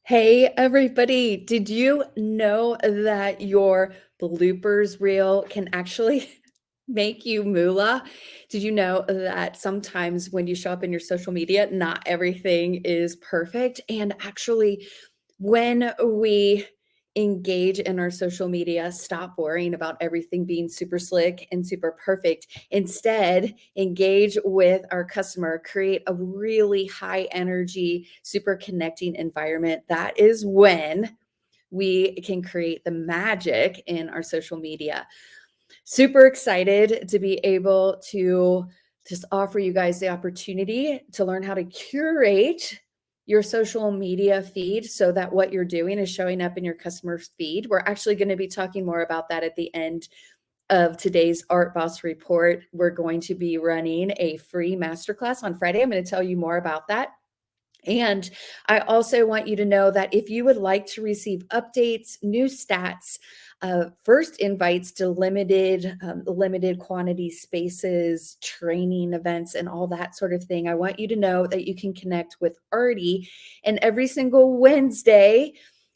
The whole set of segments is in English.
Hey, everybody. Did you know that your bloopers reel can actually make you moolah? Did you know that sometimes when you show up in your social media, not everything is perfect? And actually, when we engage in our social media, stop worrying about everything being super slick and super perfect. Instead, engage with our customer, create a really high energy, super connecting environment. That is when we can create the magic in our social media. Super excited to be able to just offer you guys the opportunity to learn how to curate your social media feed so that what you're doing is showing up in your customer's feed. We're actually going to be talking more about that at the end of today's Art Boss report. We're going to be running a free masterclass on Friday. I'm going to tell you more about that. And I also want you to know that if you would like to receive updates, new stats, first invites to limited quantity spaces, training events, and all that sort of thing, I want you to know that you can connect with Arty. And every single Wednesday,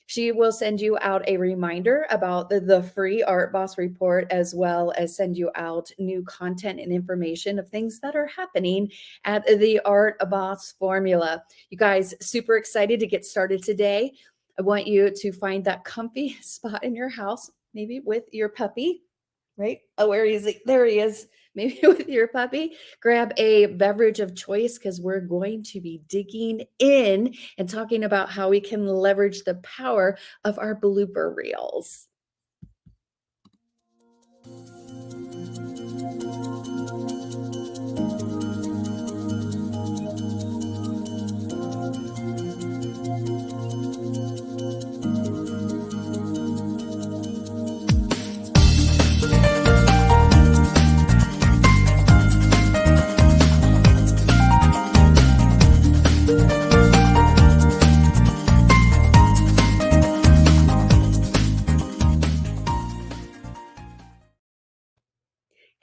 she will send you out a reminder about the free Art Boss report, as well as send you out new content and information of things that are happening at the Art Boss formula. You guys, super excited to get started today. I want you to find that comfy spot in your house, maybe with your puppy, right? Oh, where is he? There he is. Maybe with your puppy. Grab a beverage of choice because we're going to be digging in and talking about how we can leverage the power of our blooper reels.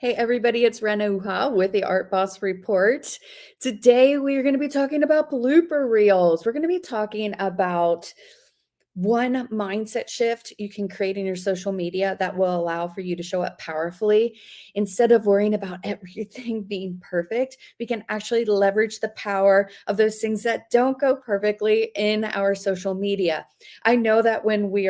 Hey everybody, it's Renuha with the Art Boss Report. Today we are going to be talking about blooper reels. We're going to be talking about one mindset shift you can create in your social media that will allow for you to show up powerfully. Instead of worrying about everything being perfect, we can actually leverage the power of those things that don't go perfectly in our social media. I know that when we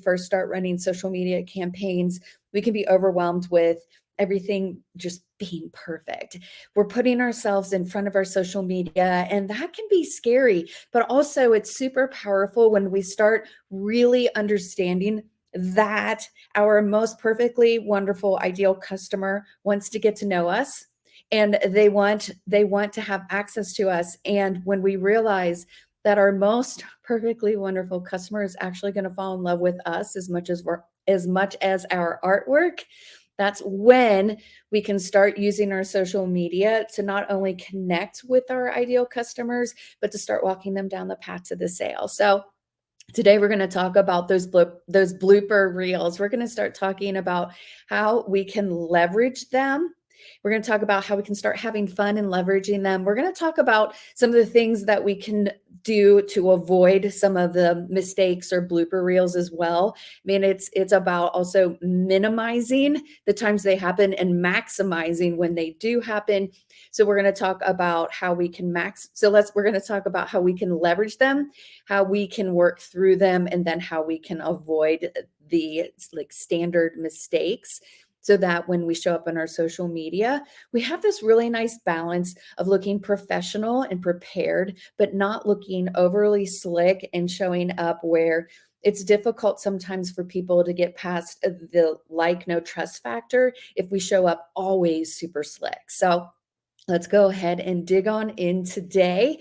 first start running social media campaigns, we can be overwhelmed with everything just being perfect. We're putting ourselves in front of our social media, and that can be scary, but also it's super powerful when we start really understanding that our most perfectly wonderful ideal customer wants to get to know us, and they want to have access to us. And when we realize that our most perfectly wonderful customer is actually going to fall in love with us as much as our artwork, that's when we can start using our social media to not only connect with our ideal customers, but to start walking them down the path to the sale. So today we're going to talk about those blooper reels. We're going to start talking about how we can leverage them. We're going to talk about how we can start having fun and leveraging them. We're going to talk about some of the things that we can do to avoid some of the mistakes or blooper reels as well. I mean, it's about also minimizing the times they happen and maximizing when they do happen. So we're going to talk about how we can we're going to talk about how we can leverage them, how we can work through them, and then how we can avoid the standard mistakes, so that when we show up on our social media, we have this really nice balance of looking professional and prepared, but not looking overly slick and showing up where it's difficult sometimes for people to get past the like, no trust factor if we show up always super slick. So let's go ahead and dig on in today.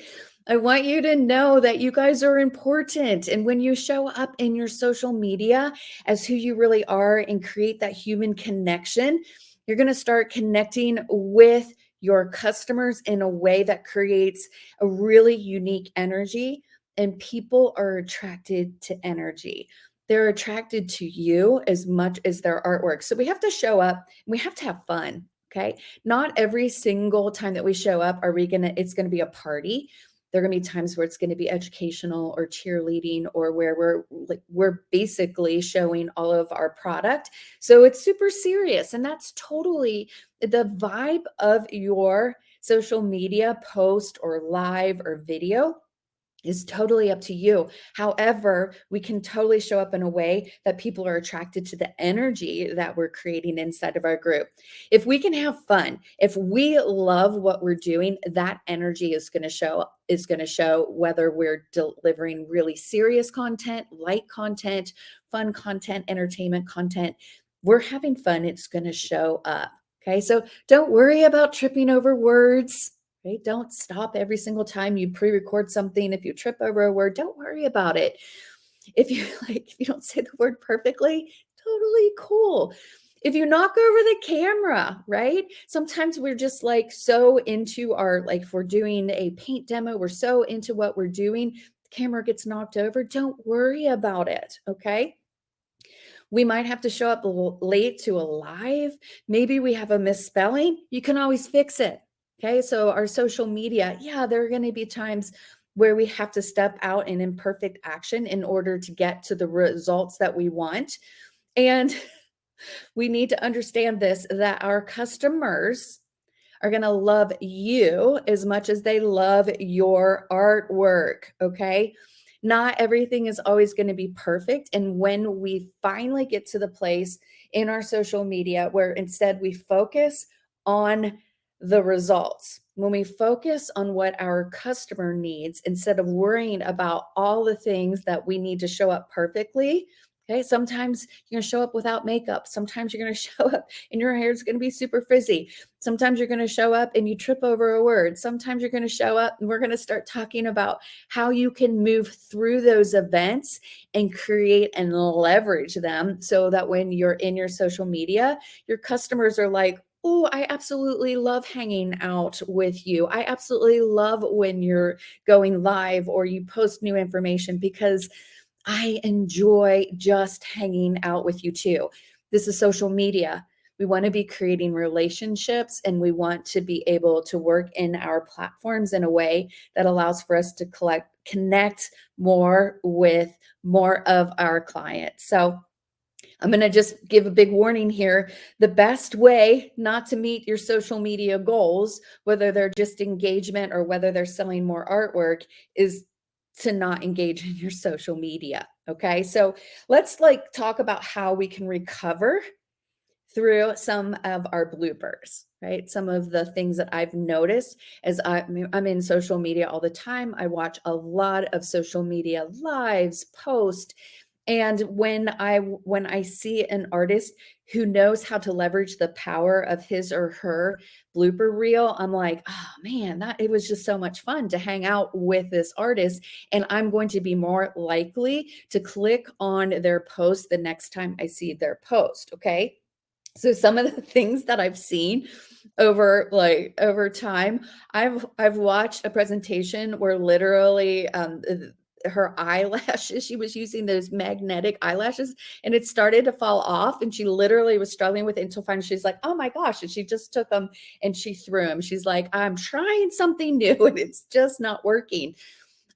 I want you to know that you guys are important. And when you show up in your social media as who you really are and create that human connection, you're going to start connecting with your customers in a way that creates a really unique energy. And people are attracted to energy. They're attracted to you as much as their artwork. So we have to show up and we have to have fun. Okay. Not every single time that we show up it's going to be a party. There are going to be times where it's going to be educational or cheerleading, or where we're basically showing all of our product. So it's super serious, and that's totally the vibe of your social media post or live or video is totally up to you. However, we can totally show up in a way that people are attracted to the energy that we're creating inside of our group. If we can have fun, if we love what we're doing, that energy is going to show whether we're delivering really serious content, light content, fun content, entertainment content. We're having fun, it's going to show up. Okay? So don't worry about tripping over words. Right? Don't stop every single time you pre-record something. If you trip over a word, don't worry about it. If you don't say the word perfectly, totally cool. If you knock over the camera, right? Sometimes we're just like so into if we're doing a paint demo, we're so into what we're doing, the camera gets knocked over. Don't worry about it, okay? We might have to show up late to a live. Maybe we have a misspelling. You can always fix it. Okay. So our social media, yeah, there are going to be times where we have to step out in imperfect action in order to get to the results that we want. And we need to understand this, that our customers are going to love you as much as they love your artwork. Okay. Not everything is always going to be perfect. And when we finally get to the place in our social media where instead we focus on the results, when we focus on what our customer needs instead of worrying about all the things that we need to show up perfectly. Okay, sometimes you're going to show up without makeup. Sometimes you're going to show up and your hair is going to be super frizzy. Sometimes you're going to show up and you trip over a word. Sometimes you're going to show up and we're going to start talking about how you can move through those events and create and leverage them so that when you're in your social media, your customers are like, oh, I absolutely love hanging out with you. I absolutely love when you're going live or you post new information because I enjoy just hanging out with you too. This is social media. We want to be creating relationships and we want to be able to work in our platforms in a way that allows for us to connect more with more of our clients. So I'm going to just give a big warning here. The best way not to meet your social media goals, whether they're just engagement or whether they're selling more artwork, is to not engage in your social media. Okay. So let's talk about how we can recover through some of our bloopers, right? Some of the things that I've noticed as I'm in social media all the time. I watch a lot of social media lives, posts, and when I see an artist who knows how to leverage the power of his or her blooper reel, I'm like, oh man, it was just so much fun to hang out with this artist. And I'm going to be more likely to click on their post the next time I see their post. Okay. So some of the things that I've seen over time, I've watched a presentation where literally her eyelashes, she was using those magnetic eyelashes and it started to fall off and she literally was struggling with it until finally she's like, oh my gosh. And she just took them and she threw them. She's like, I'm trying something new and it's just not working.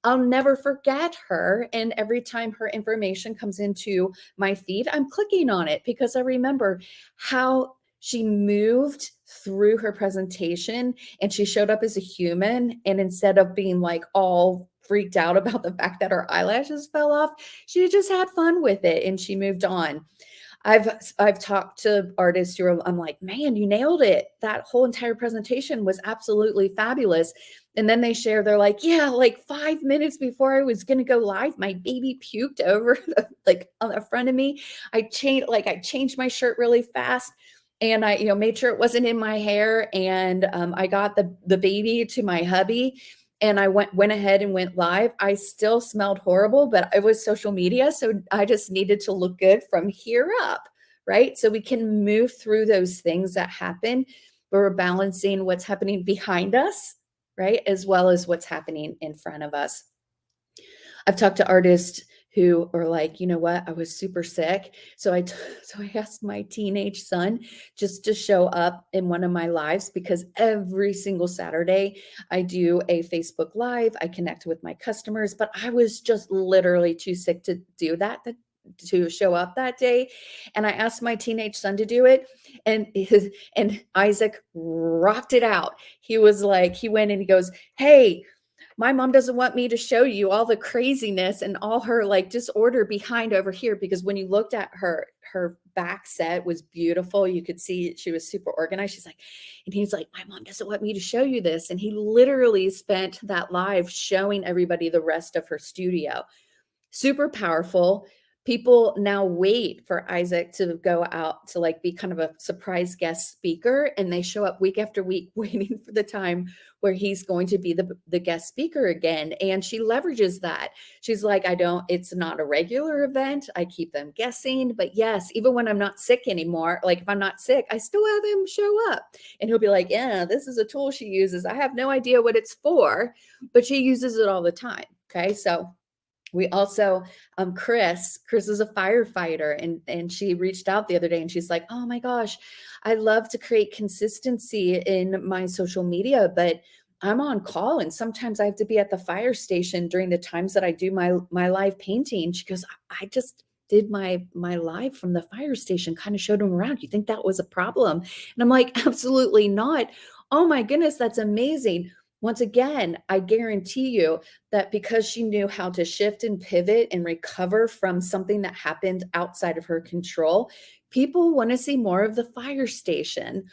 I'll never forget her. And every time her information comes into my feed, I'm clicking on it because I remember how she moved through her presentation and she showed up as a human. And instead of being like all freaked out about the fact that her eyelashes fell off, she just had fun with it and she moved on. I've talked to artists who I'm like, man, you nailed it. That whole entire presentation was absolutely fabulous. And then they share, they're like, yeah, like 5 minutes before I was going to go live, my baby puked over on the front of me. I changed my shirt really fast and I, made sure it wasn't in my hair. And I got the baby to my hubby and I went ahead and went live. I still smelled horrible, but it was social media. So I just needed to look good from here up, right? So we can move through those things that happen, but we're balancing what's happening behind us, right? As well as what's happening in front of us. I've talked to artists who are like, you know what, I was super sick. So I asked my teenage son just to show up in one of my lives because every single Saturday I do a Facebook Live. I connect with my customers, but I was just literally too sick to do that, to show up that day. And I asked my teenage son to do it, and Isaac rocked it out. He was like, he went and he goes, "Hey, my mom doesn't want me to show you all the craziness and all her like disorder behind over here," because when you looked at her back set was beautiful. You could see she was super organized. She's like, and he's like, "My mom doesn't want me to show you this." And he literally spent that live showing everybody the rest of her studio. Super powerful. People now wait for Isaac to go out to like be kind of a surprise guest speaker, and they show up week after week waiting for the time where he's going to be the guest speaker again. And she leverages that. She's like, it's not a regular event. I keep them guessing. But yes, even when I'm not sick anymore, like if I'm not sick, I still have him show up. And he'll be like, "Yeah, this is a tool she uses. I have no idea what it's for, but she uses it all the time." Okay. So we also, Chris is a firefighter, and she reached out the other day and she's like, "Oh my gosh, I love to create consistency in my social media, but I'm on call and sometimes I have to be at the fire station during the times that I do my live painting." She goes, "I just did my live from the fire station, kind of showed them around. You think that was a problem?" And I'm like, "Absolutely not. Oh my goodness, that's amazing." Once again, I guarantee you that because she knew how to shift and pivot and recover from something that happened outside of her control, people want to see more of the fire station.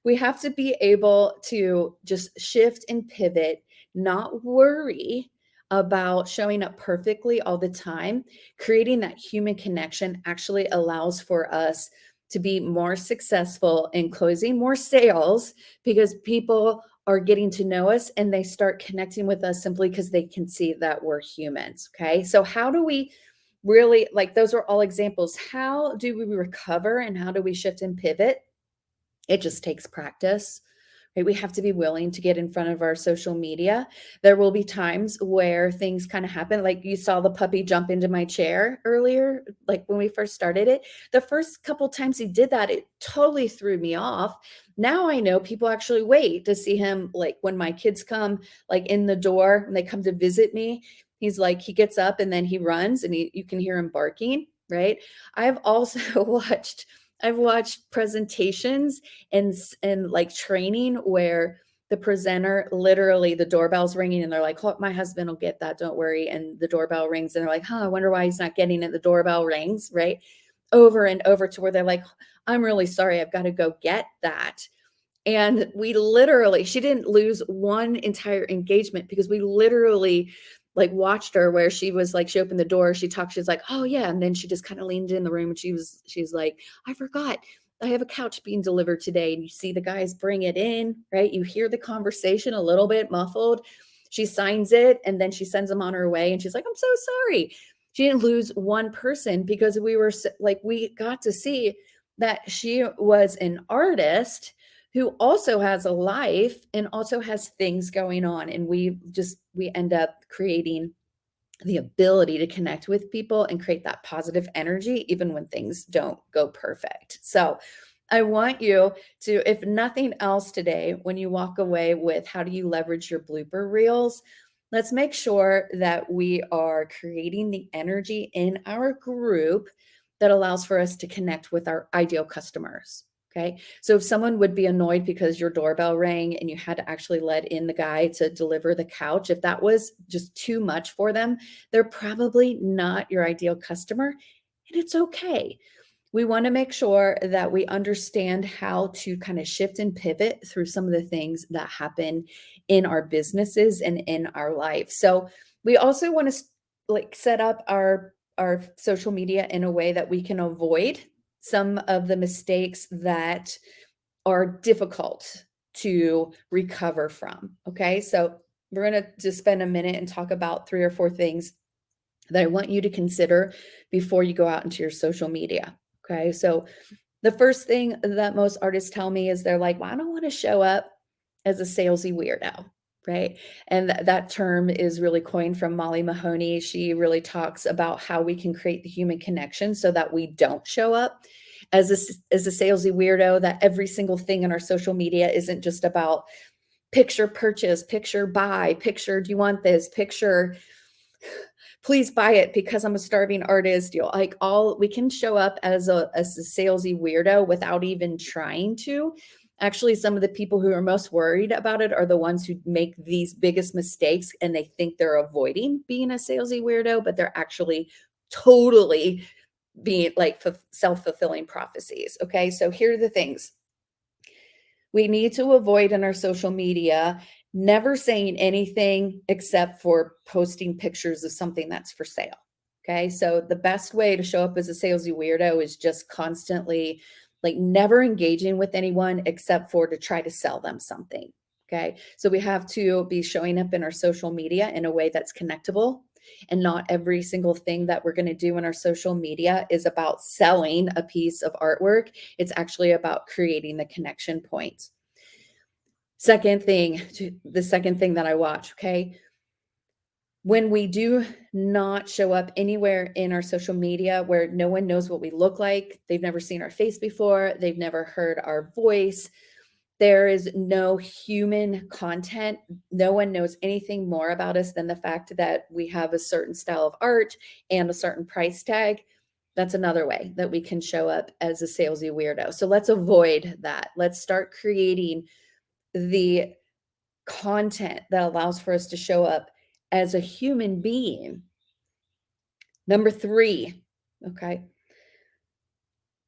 We have to be able to just shift and pivot, not worry about showing up perfectly all the time. Creating that human connection actually allows for us to be more successful in closing more sales because people are getting to know us and they start connecting with us simply because they can see that we're humans. Okay. So, how do we really, like, those are all examples. How do we recover and how do we shift and pivot? It just takes practice, right? We have to be willing to get in front of our social media. There will be times where things kind of happen. Like you saw the puppy jump into my chair earlier, like when we first started it. The first couple times he did that, it totally threw me off. Now I know people actually wait to see him. Like when my kids come, like in the door, when they come to visit me, he's like, he gets up and then he runs and you can hear him barking, right? I've also I've watched presentations and like training where the presenter literally the doorbell's ringing and they're like, "Oh, my husband will get that, don't worry." And the doorbell rings and they're like, "Huh, I wonder why he's not getting it." The doorbell rings, right? Over and over to where they're like, "I'm really sorry, I've got to go get that." And we literally, she didn't lose one entire engagement because we literally like watched her where she was like, she opened the door, she talked, she's like, "Oh yeah." And then she just kind of leaned in the room and she's like, "I forgot. I have a couch being delivered today." And you see the guys bring it in, right? You hear the conversation a little bit muffled. She signs it and then she sends them on her way. And she's like, "I'm so sorry." She didn't lose one person because we were like, we got to see that she was an artist who also has a life and also has things going on. And we end up creating the ability to connect with people and create that positive energy, even when things don't go perfect. So I want you to, if nothing else today, when you walk away with how do you leverage your blooper reels, let's make sure that we are creating the energy in our group that allows for us to connect with our ideal customers. Okay. So if someone would be annoyed because your doorbell rang and you had to actually let in the guy to deliver the couch, if that was just too much for them, they're probably not your ideal customer. And it's okay. We want to make sure that we understand how to kind of shift and pivot through some of the things that happen in our businesses and in our life. So we also want to like set up our social media in a way that we can avoid some of the mistakes that are difficult to recover from. Okay. So we're going to just spend a minute and talk about 3 or 4 things that I want you to consider before you go out into your social media. Okay. So the first thing that most artists tell me is they're like, "Well, I don't want to show up as a salesy weirdo." right? And that term is really coined from Molly Mahoney. She really talks about how we can create the human connection so that we don't show up as a salesy weirdo, that every single thing in our social media isn't just about picture purchase, picture buy, picture do you want this, picture please buy it because I'm a starving artist. Like all we can show up as a salesy weirdo without even trying to. Actually, some of the people who are most worried about it are the ones who make these biggest mistakes and they think they're avoiding being a salesy weirdo, but they're actually totally being like self-fulfilling prophecies. Okay. So here are the things we need to avoid in our social media: never saying anything except for posting pictures of something that's for sale. Okay. So the best way to show up as a salesy weirdo is just constantly like never engaging with anyone except for to try to sell them something. Okay. So we have to be showing up in our social media in a way that's connectable. And not every single thing that we're going to do in our social media is about selling a piece of artwork. It's actually about creating the connection point. The second thing that I watch, okay? When we do not show up anywhere in our social media where no one knows what we look like, they've never seen our face before, they've never heard our voice, there is no human content. No one knows anything more about us than the fact that we have a certain style of art and a certain price tag. That's another way that we can show up as a salesy weirdo. So let's avoid that. Let's start creating the content that allows for us to show up as a human being. Number 3, okay,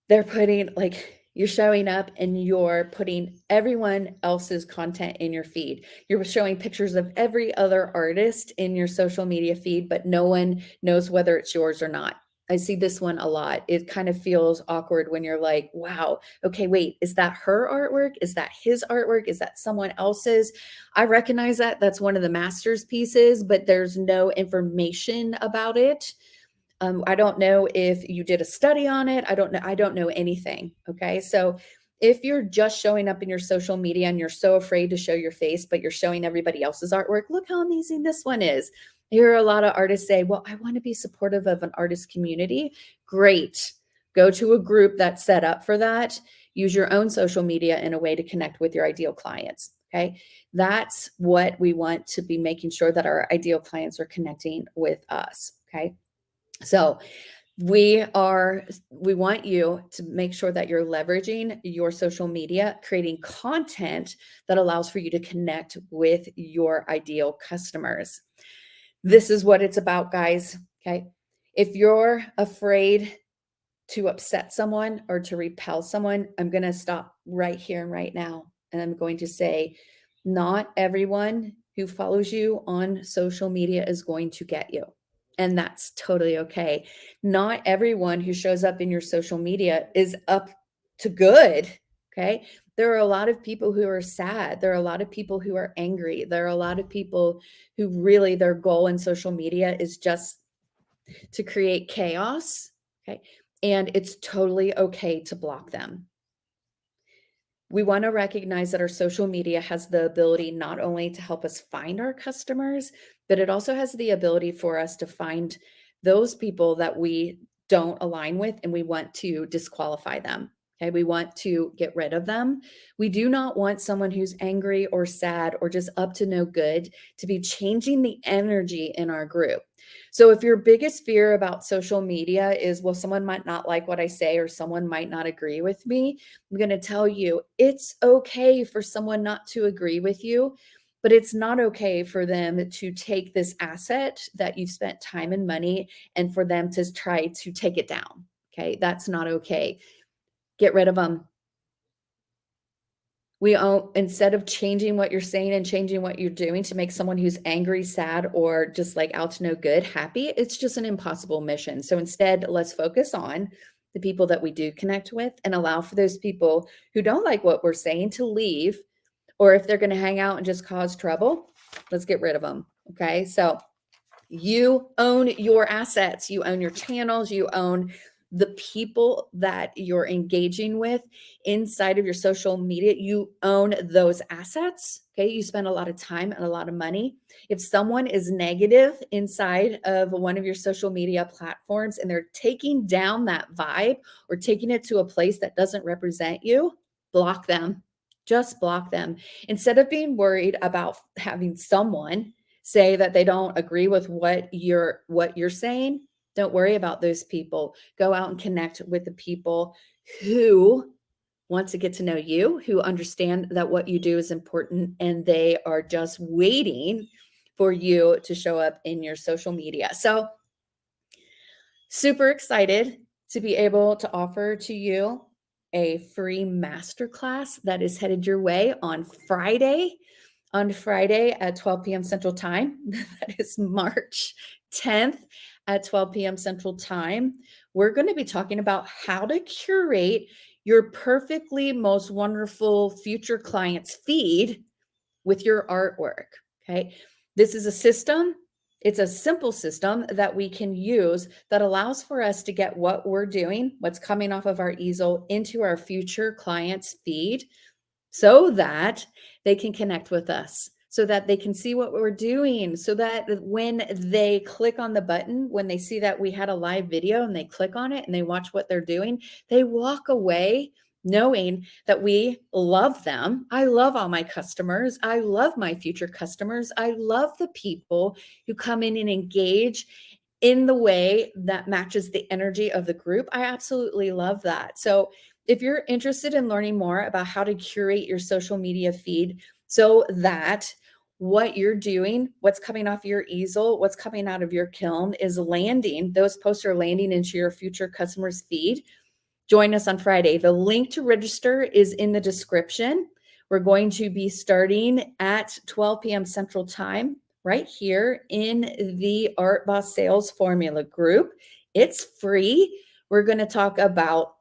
they're putting like you're showing up and you're putting everyone else's content in your feed. You're showing pictures of every other artist in your social media feed, but no one knows whether it's yours or not. I see this one a lot. It kind of feels awkward when you're like, wow, okay, wait, is that her artwork? Is that his artwork? Is that someone else's? I recognize that that's one of the master's pieces, but there's no information about it. I don't know if you did a study on it. I don't know anything. Okay. So if you're just showing up in your social media and you're so afraid to show your face, but you're showing everybody else's artwork, look how amazing this one is. I hear a lot of artists say, well, I want to be supportive of an artist community. Great. Go to a group that's set up for that. Use your own social media in a way to connect with your ideal clients. Okay. That's what we want to be making sure that our ideal clients are connecting with us. Okay. So we want you to make sure that you're leveraging your social media, creating content that allows for you to connect with your ideal customers. This is what it's about, guys. Okay. If you're afraid to upset someone or to repel someone, I'm going to stop right here and right now. And I'm going to say, not everyone who follows you on social media is going to get you. And that's totally okay. Not everyone who shows up in your social media is up to good. Okay. There are a lot of people who are sad. There are a lot of people who are angry. There are a lot of people who really their goal in social media is just to create chaos. Okay. And it's totally okay to block them. We want to recognize that our social media has the ability not only to help us find our customers, but it also has the ability for us to find those people that we don't align with and we want to disqualify them. Okay, we want to get rid of them. We do not want someone who's angry or sad or just up to no good to be changing the energy in our group. So if your biggest fear about social media is, well, someone might not like what I say or someone might not agree with me, I'm going to tell you it's okay for someone not to agree with you, but it's not okay for them to take this asset that you've spent time and money and for them to try to take it down. Okay, that's not okay. Get rid of them. Instead of changing what you're saying and changing what you're doing to make someone who's angry, sad, or just like out to no good happy, it's just an impossible mission. So instead, let's focus on the people that we do connect with and allow for those people who don't like what we're saying to leave, or if they're going to hang out and just cause trouble, let's get rid of them. Okay. So you own your assets, you own your channels, you own the people that you're engaging with inside of your social media, you own those assets. Okay. You spend a lot of time and a lot of money. If someone is negative inside of one of your social media platforms and they're taking down that vibe or taking it to a place that doesn't represent you, block them. Just block them. Instead of being worried about having someone say that they don't agree with what you're saying, don't worry about those people. Go out and connect with the people who want to get to know you, who understand that what you do is important, and they are just waiting for you to show up in your social media. So, super excited to be able to offer to you a free masterclass that is headed your way on Friday. On Friday at 12 p.m. Central Time. That is March 10th at 12 p.m. Central Time. We're going to be talking about how to curate your perfectly most wonderful future clients feed with your artwork. Okay. This is a system. It's a simple system that we can use that allows for us to get what we're doing, what's coming off of our easel into our future clients feed so that they can connect with us, so that they can see what we're doing, so that when they click on the button, when they see that we had a live video and they click on it and they watch what they're doing, they walk away knowing that we love them. I love all my customers. I love my future customers. I love the people who come in and engage in the way that matches the energy of the group. I absolutely love that. So if you're interested in learning more about how to curate your social media feed so that what you're doing, what's coming off your easel, what's coming out of your kiln is landing, those posts are landing into your future customers' feed, join us on Friday. The link to register is in the description. We're going to be starting at 12 p.m. Central Time right here in the Art Boss Sales Formula group. It's free. We're going to talk about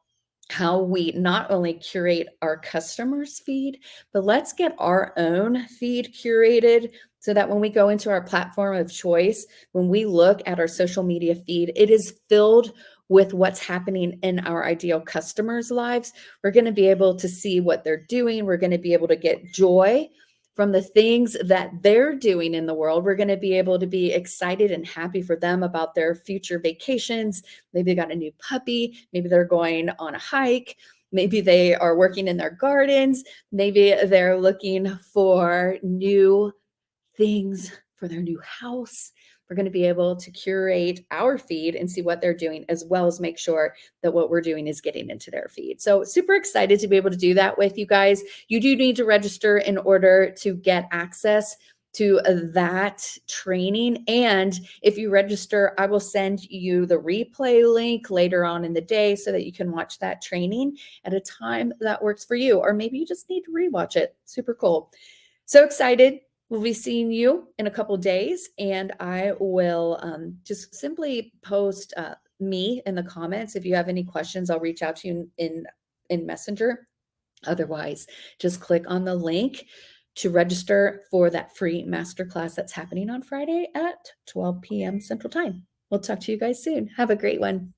how we not only curate our customers' feed, but let's get our own feed curated so that when we go into our platform of choice, when we look at our social media feed, it is filled with what's happening in our ideal customers' lives. We're going to be able to see what they're doing. We're going to be able to get joy from the things that they're doing in the world. We're going to be able to be excited and happy for them about their future vacations. Maybe they got a new puppy. Maybe they're going on a hike. Maybe they are working in their gardens. Maybe they're looking for new things for their new house. We're going to be able to curate our feed and see what they're doing, as well as make sure that what we're doing is getting into their feed. So super excited to be able to do that with you guys. You do need to register in order to get access to that training. And if you register, I will send you the replay link later on in the day so that you can watch that training at a time that works for you. Or maybe you just need to rewatch it. Super cool. So excited. We'll be seeing you in a couple days, and I will just simply post me in the comments. If you have any questions, I'll reach out to you in Messenger. Otherwise, just click on the link to register for that free masterclass that's happening on Friday at 12 p.m. Central Time. We'll talk to you guys soon. Have a great one.